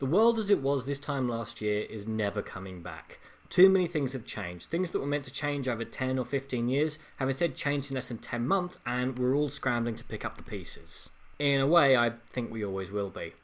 The world as it was this time last year is never coming back. Too many things have changed. Things that were meant to change over 10 or 15 years have instead changed in less than 10 months, and we're all scrambling to pick up the pieces. In a way, I think we always will be.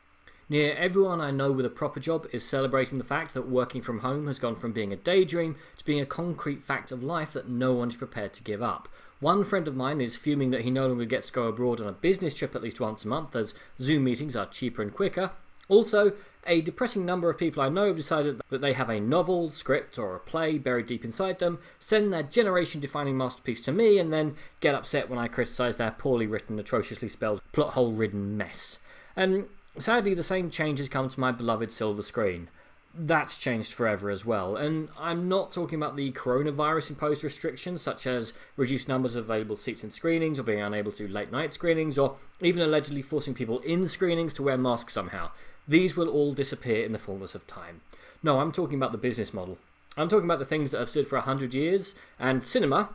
Near everyone I know with a proper job is celebrating the fact that working from home has gone from being a daydream to being a concrete fact of life that no one is prepared to give up. One friend of mine is fuming that he no longer gets to go abroad on a business trip at least once a month, as Zoom meetings are cheaper and quicker. Also, a depressing number of people I know have decided that they have a novel, script, or a play buried deep inside them, send their generation-defining masterpiece to me, and then get upset when I criticise their poorly written, atrociously spelled, plot-hole-ridden mess. And sadly, the same change has come to my beloved silver screen. That's changed forever as well, and I'm not talking about the coronavirus-imposed restrictions, such as reduced numbers of available seats in screenings, or being unable to late-night screenings, or even allegedly forcing people in screenings to wear masks somehow. These will all disappear in the fullness of time. No, I'm talking about the business model. I'm talking about the things that have stood for 100 years, and cinema.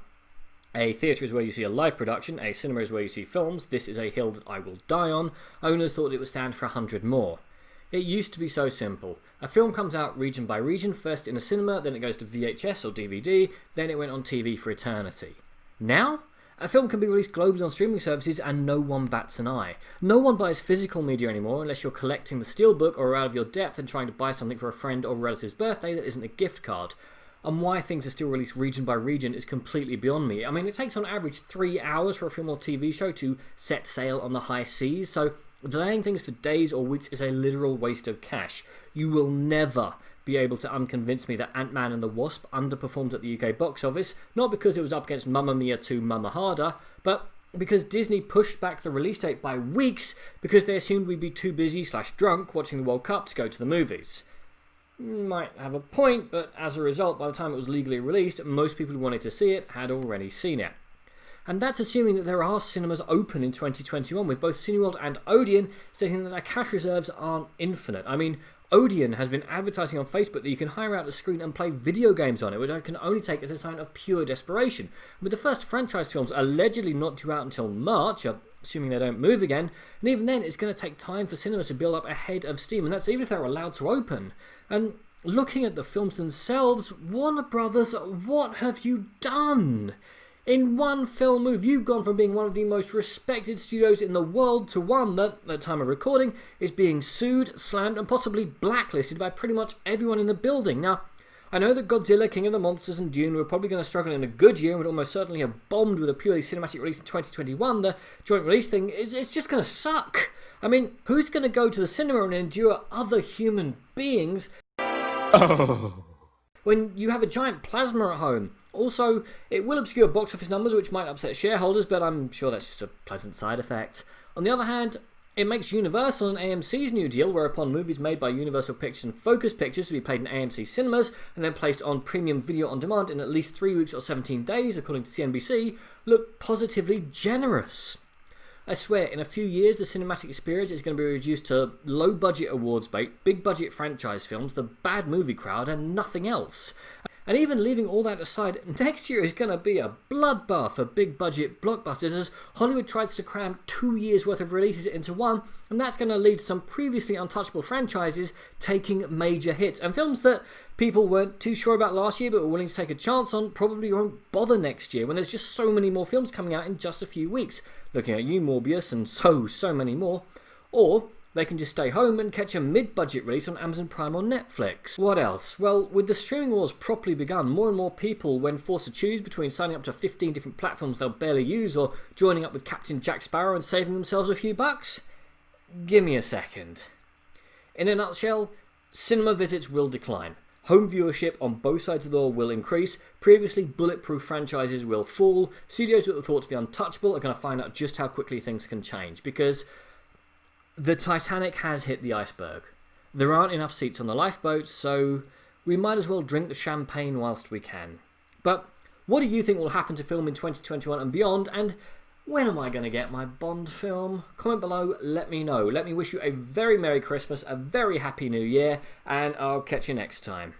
A theatre is where you see a live production, a cinema is where you see films. This is a hill that I will die on. Owners thought it would stand for 100 more. It used to be so simple. A film comes out region by region, first in a cinema, then it goes to VHS or DVD, then it went on TV for eternity. Now, a film can be released globally on streaming services and no one bats an eye. No one buys physical media anymore unless you're collecting the steelbook or are out of your depth and trying to buy something for a friend or relative's birthday that isn't a gift card. And why things are still released region by region is completely beyond me. I mean, it takes on average 3 hours for a film or TV show to set sail on the high seas, so delaying things for days or weeks is a literal waste of cash. You will never be able to unconvince me that Ant-Man and the Wasp underperformed at the UK box office, not because it was up against Mamma Mia 2 Mama Harder, but because Disney pushed back the release date by weeks because they assumed we'd be too busy/drunk watching the World Cup to go to the movies. Might have a point, but as a result, by the time it was legally released, most people who wanted to see it had already seen it. And that's assuming that there are cinemas open in 2021, with both Cineworld and Odeon stating that their cash reserves aren't infinite. I mean, Odeon has been advertising on Facebook that you can hire out a screen and play video games on it, which I can only take as a sign of pure desperation. With the first franchise films allegedly not due out until March, assuming they don't move again, and even then it's going to take time for cinemas to build up ahead of steam, and that's even if they're allowed to open. And looking at the films themselves, Warner Brothers, what have you done? In one film move, you've gone from being one of the most respected studios in the world to one that, at the time of recording, is being sued, slammed, and possibly blacklisted by pretty much everyone in the building. Now, I know that Godzilla, King of the Monsters, and Dune were probably going to struggle in a good year and would almost certainly have bombed with a purely cinematic release in 2021. The joint release thing, it's just going to suck. I mean, who's going to go to the cinema and endure other human beings when you have a giant plasma at home? Also, it will obscure box office numbers, which might upset shareholders, but I'm sure that's just a pleasant side effect. On the other hand, it makes Universal and AMC's new deal, whereupon movies made by Universal Pictures and Focus Pictures to be played in AMC cinemas and then placed on premium video on demand in at least 3 weeks or 17 days, according to CNBC, look positively generous. I swear, in a few years, the cinematic experience is going to be reduced to low-budget awards bait, big-budget franchise films, the bad movie crowd, and nothing else. And even leaving all that aside, next year is going to be a bloodbath for big-budget blockbusters as Hollywood tries to cram 2 years' worth of releases into one, and that's going to lead to some previously untouchable franchises taking major hits. And films that people weren't too sure about last year but were willing to take a chance on probably won't bother next year when there's just so many more films coming out in just a few weeks. Looking at you, Morbius, and so many more. Or they can just stay home and catch a mid-budget release on Amazon Prime or Netflix. What else? Well, with the streaming wars properly begun, more and more people, when forced to choose between signing up to 15 different platforms they'll barely use or joining up with Captain Jack Sparrow and saving themselves a few bucks? Give me a second. In a nutshell, cinema visits will decline. Home viewership on both sides of the door will increase. Previously bulletproof franchises will fall. Studios that were thought to be untouchable are going to find out just how quickly things can change, because the Titanic has hit the iceberg. There aren't enough seats on the lifeboat, so we might as well drink the champagne whilst we can. But what do you think will happen to film in 2021 and beyond? And when am I going to get my Bond film? Comment below, let me know. Let me wish you a very Merry Christmas, a very Happy New Year, and I'll catch you next time.